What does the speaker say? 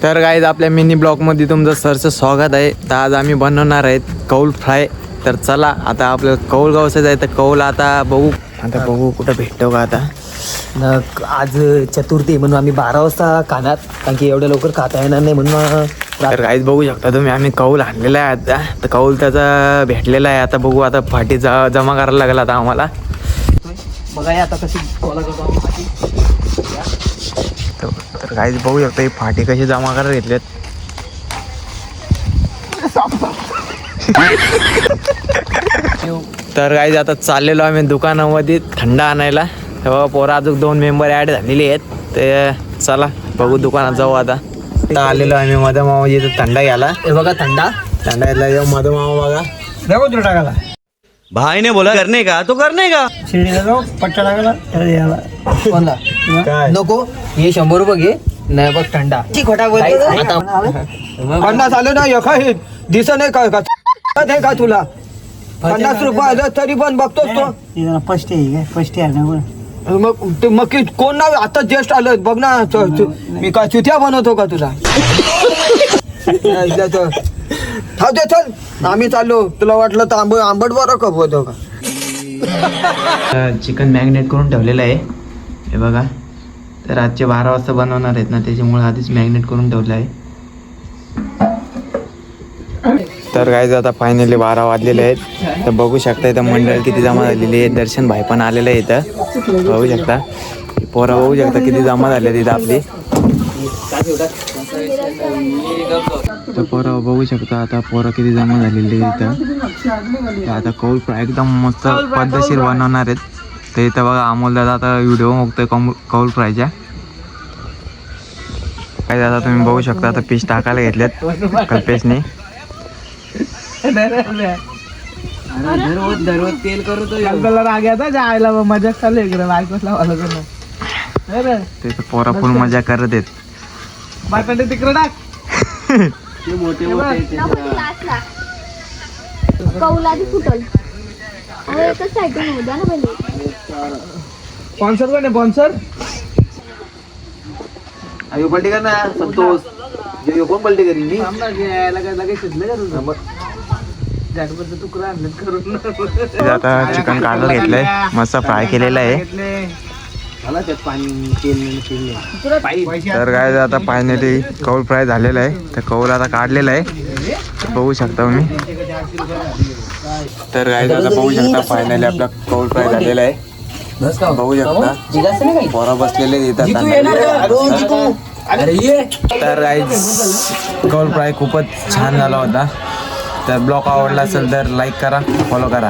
तर गाईज आपल्या मिनी ब्लॉगमध्ये तुमचं सरचं स्वागत आहे. तर आज आम्ही बनवणार आहेत कौल फ्राय. तर चला आता आपलं कौल गावचं आहे तर कौल आता बघू कुठं भेटतो का आता. आज चतुर्थी म्हणून आम्ही 12 वाजता खाणार, कारण की एवढ्या लवकर खाता येणार नाही म्हणून. तर गाईज बघू शकता तुम्ही आम्ही कौल आणलेला आहे आता. तर कौल त्याचा भेटलेला आहे. आता बघू आता फाटी जमा करायला लागला आता आम्हाला. बघा आता कशी गोळा करतो. तर गाईज बघू शकता ही फाटी कशी जमा करायला घेतलेत. तर गाईज आता चाललेलो आम्ही दुकानामध्ये थंडा आणायला. तेव्हा पोरा अजून 2 मेंबर ॲड झालेले आहेत. ते चला बघू दुकानात जाऊ आता. आलेलो आम्ही मधमामा इथं थंडा घ्यायला. हे बघा थंडा घेतला मधमामा बघा. नको तुला टाकायला. भाई ने बोला करने का तो करने का. शिर्डीला जाऊ पट्टा टाकायला कोणला काय? नको हे 100 रुपये घे. नाही बघ थंडा खोटा बोलतो. 50 आले ना एका हे दिसत नाही काय का नाही का तुला 50 रुपये आलं तरी पण बघतोस तो. मग कोण ना आता जस्ट आलं बघ ना. मी काय चुत्या बनवतो का तुला. थांब दे चल आम्ही चाललो. तुला वाटलं तर आंबट बरं का होतो का. चिकन मॅग्नेट करून ठेवलेलं आहे हे बघा. तर आजचे 12 वाजता बनवणार आहेत ना, त्याच्यामुळे आधीच मॅग्नेट करून ठेवलं आहे. तर काय आता फायनली 12 वाजलेले आहेत. तर बघू शकता इथं मंडळ किती जमा झालेली आहे. दर्शन भाई पण आलेलं आहे इथं बघू शकता. पोरं बघू शकता किती जमा झाले तिथं आपली. तर पोरं बघू शकता आता पोरं किती जमा झालेली आहे इथं. आता कौल फ्राय एकदम मस्त पद्धतशीर बनवणार आहेत. तर इथं बघा अमोल दादा आता व्हिडिओ बघतोय कौल फ्रायच्या. काय दादा तुम्ही बघू शकता आता पीस टाकायला घेतलेत कल्पेशने. तेल करतो राग्याचा जायला मजा चालू इकडे बायकोला तिथं पोरा फुल मजा करत आहेत. तिकडे टाक. कौलादी फुटल एकच साईडून होऊ द्या ना पहिले. स्पॉन्सर कोण आहे स्पॉन्सर. अयो पलटी कर ना संतोष. यो कोण पलटी करीन मी. तुकडा आणलं करून आता चिकन काढून घेतलंय मस्त फ्राय केलेलं आहे. तर काय आता फायनली कौल फ्राय झालेला आहे. तर कौल आता काढलेला आहे बघू शकता तुम्ही. तर काय आता बघू शकता फायनली आपला कौल फ्राय झालेला आहे बघू शकता. पोरा बसलेले येतात. तर कौल फ्राय खूपच छान झाला होता. तर ब्लॉग आवडला असेल तर लाईक करा, फॉलो करा.